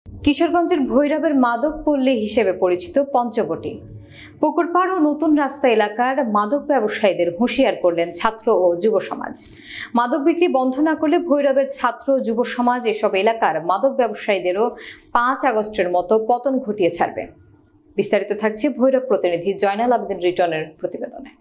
কিশোরগঞ্জের ভৈরবের মাদক পল্লী হিসেবে পরিচিত পঞ্চবটি পুকুরপাড় ও নতুন রাস্তা এলাকার মাদক ব্যবসায়ীদের হুঁশিয়ার করলেন ছাত্র ও যুব সমাজ। মাদক বিক্রি বন্ধ না করলে ভৈরবের ছাত্র ও যুব সমাজ এসব এলাকার মাদক ব্যবসায়ীদেরও 5 আগস্টের মতো পতন ঘটিয়ে ছাড়বে। বিস্তারিত থাকছে ভৈরব প্রতিনিধি জয়নাল আবেদিন রিটনের প্রতিবেদনে।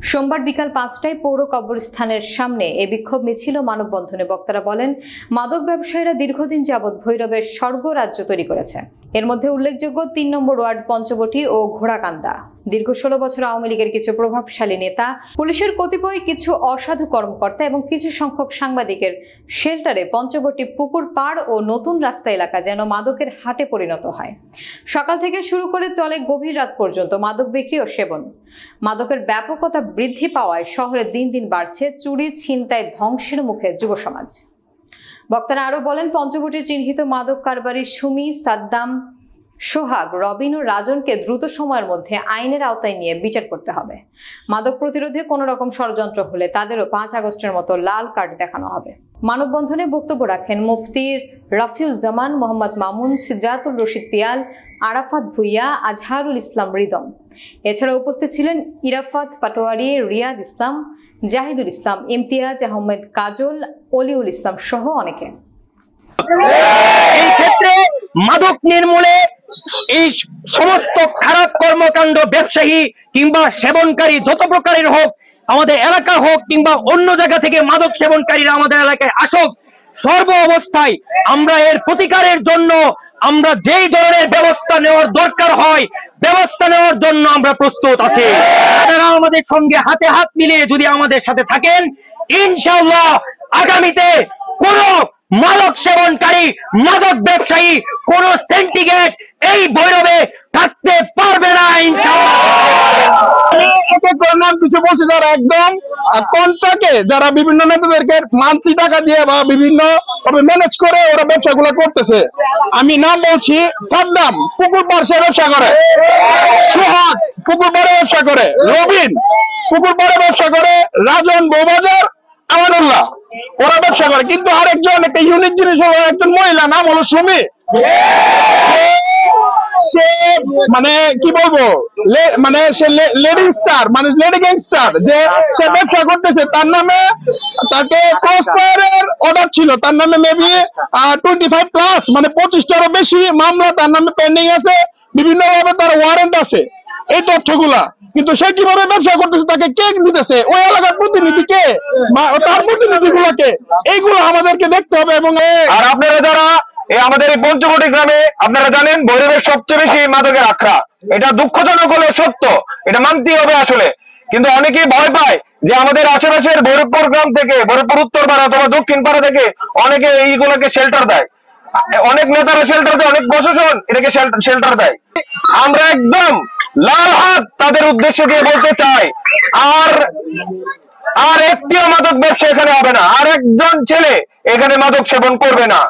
সোমবার বিকাল 5টায় পৌর কবরস্থানের সামনে এই বিক্ষোভ মিছিল ও মানববন্ধনে বক্তারা বলেন, মাদক ব্যবসায়ীরা দীর্ঘদিন যাবৎ ভৈরবের স্বর্গরাজ্য তৈরি করেছে। এর মধ্যে উল্লেখযোগ্য 3 নম্বর ওয়ার্ড পঞ্চবটি ও ঘোড়াকান্দা। দীর্ঘ 16 বছর আওয়ামী লীগের কিছু প্রভাবশালী নেতা, পুলিশের কতিপয় কিছু অসাধু কর্মকর্তা এবং কিছু সংখ্যক সাংবাদিকের শেল্টারে পঞ্চবটি পুকুর পাড় ও নতুন রাস্তা এলাকা যেন মাদকের হাটে পরিণত হয়। সকাল থেকে শুরু করে চলে গভীর রাত পর্যন্ত মাদক বিক্রি ও সেবন। মাদকের ব্যাপকতা বৃদ্ধি পাওয়ায় শহরে দিন দিন বাড়ছে চুরি, ছিনতাই, ধ্বংসের মুখে যুব সমাজ। বক্তারা আরো বলেন, পঞ্চবটির চিহ্নিত মাদক কারবারি সুমি, সাদ্দাম, সোহাগ, রবিন ও রাজনকে দ্রুত সময়ের মধ্যে আইনের আওতায় নিয়ে বিচার করতে হবে। মাদক প্রতিরোধে কোনো রকম ষড়যন্ত্র হলে তাদেরও 5 আগস্টের মতো লাল কার্ড দেখানো হবে। মানববন্ধনে বক্তব্য রাখেন মুফতি রাফিউজ্জামান, মোহাম্মদ মামুন, সিদ্রাতুল রশিদ পিয়াল, আরাফাত ভুইয়া, আজহারুল ইসলাম রিদম। এছাড়া উপস্থিত ছিলেন ইরাফাত পাটোয়ারি, রিয়াদ ইসলাম, জাহিদুল ইসলাম, ইমতিয়াজ আহমেদ, কাজল, অলিউল ইসলাম সহ অনেকে। এই ক্ষেত্রে মাদক নির্মূলে এই সমস্ত খারাপ কর্মকাণ্ড ব্যবসায়ী কিংবা সেবনকারী যত প্রকারের হোক, আমাদের এলাকা হোক কিংবা অন্য জায়গা থেকে মাদক সেবনকারীরা আমাদের এলাকায় আসুক, সর্ব অবস্থায় আমরা এর প্রতিকারের জন্য আমরা যেই ধরনের ব্যবস্থা নেওয়ার দরকার হয় ব্যবস্থা নেওয়ার জন্য আমরা প্রস্তুত আছি। আপনারা আমাদের সঙ্গে হাতে হাত মিলিয়ে যদি আমাদের সাথে থাকেন, ইনশাআল্লাহ আগামীতে কোন মাদক সেবনকারী, মাদক ব্যবসায়ী, কোন সিন্ডিকেট এই ভৈরবে থাকতে পারবে না ইনশাআল্লাহ। কিছু বলছে যারা একদম কন্ট্রাক্টে, যারা বিভিন্ন নেতাদেরকে মান্থলি টাকা দিয়ে বা বিভিন্ন ম্যানেজ করে ওরা ব্যবসাগুলো করতেছে। আমি নাম বলছি, সাদ্দাম পুকুর পাড়ে ব্যবসা করে, সোহাগ পুকুর পাড়ে ব্যবসা করে, রবিন পুকুর পাড়ে ব্যবসা করে, রাজন বউবাজার, আমানুল্লাহ ওরা ব্যবসা করে। কিন্তু আরেকজন একটা ইউনিক জিনিস হলো, একজন মহিলা, নাম হলো সুমি। সে মানে কি বলবো, মানে সে লেডি স্টার, মানে লেডি গ্যাংস্টার, যে সে ব্যবসা করতেছে। তার নামে তাকে ক্রসফায়ারের অর্ডার ছিল, তার নামে মেবি 25+ মানে 25টারও বেশি মামলা তার নামে পেন্ডিং আছে, বিভিন্ন ভাবে তার ওয়ারেন্ট আছে। এই তথ্যগুলা কিন্তু সে কিভাবে ব্যবসা করতেছে, তাকে কে দিতেছে, ওই এলাকার প্রতিনিধি কে, তার প্রতিনিধি গুলাকে, এইগুলো আমাদেরকে দেখতে হবে। এবং আর আপনারা যারা আমাদের এই পঞ্চবটি গ্রামে, আপনারা জানেন ভৈরবের সবচেয়ে বেশি মাদকের আখড়া। এটা দুঃখজনক হলেও সত্য, এটা মানতেই হবে আসলে। কিন্তু অনেকেই ভয় পায় যে আমাদের আশেপাশের ভৈরবপুর গ্রাম থেকে, ভৈরবপুর উত্তর পাড়া অথবা দক্ষিণ পাড়া থেকে অনেকে এইগুলোকে শেল্টার দেয়, অনেক নেতারা শেল্টার দেয়, অনেক প্রশাসন এটাকে শেল্টার দেয়। আমরা একদম লাল হাত তাদের উদ্দেশ্যে দিয়ে বলতে চাই, আর একটিও মাদক ব্যবসা এখানে হবে না, আর একজন ছেলে এখানে মাদক সেবন করবে না।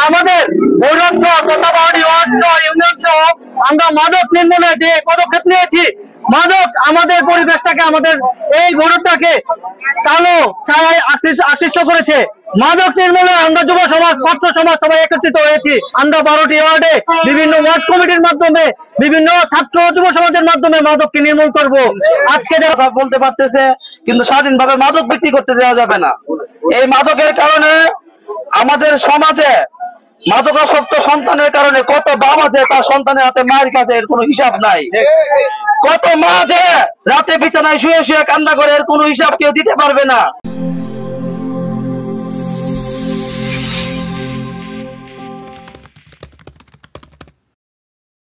আমাদের ভৈরব সহ কোতাবাড়ি ওয়ার্ড সহ ইউনিয়ন সহ আমরা মাদক নির্মূলে যে পদক্ষেপ নিয়েছি, মাদক আমাদের পরিবেশটাকে, আমাদের এই ভৈরবটাকে কালো ছায়ায় আকৃষ্ট করেছে। মাদক নির্মূলে আমরা যুব সমাজ, ছাত্র সমাজ সবাই একত্রিত হয়েছি। আমরা 12টি ওয়ার্ডে বিভিন্ন ওয়ার্ড কমিটির মাধ্যমে, বিভিন্ন ছাত্র যুব সমাজের মাধ্যমে মাদককে নির্মূল করব। আজকে যারা বলতে পারতেছে, কিন্তু স্বাধীনভাবে মাদক বিক্রি করতে দেওয়া যাবে না। এই মাদকের কারণে আমাদের সমাজে মাদকাসক্ত সন্তানের কারণে কত বাবা আছে তার সন্তানের হাতে মায়ের কাছে এর কোনো হিসাব নাই, কত মা আছে রাতে বিছানায় শুয়ে শুয়ে কান্না করে এর কোনো হিসাব কেউ দিতে পারবে না।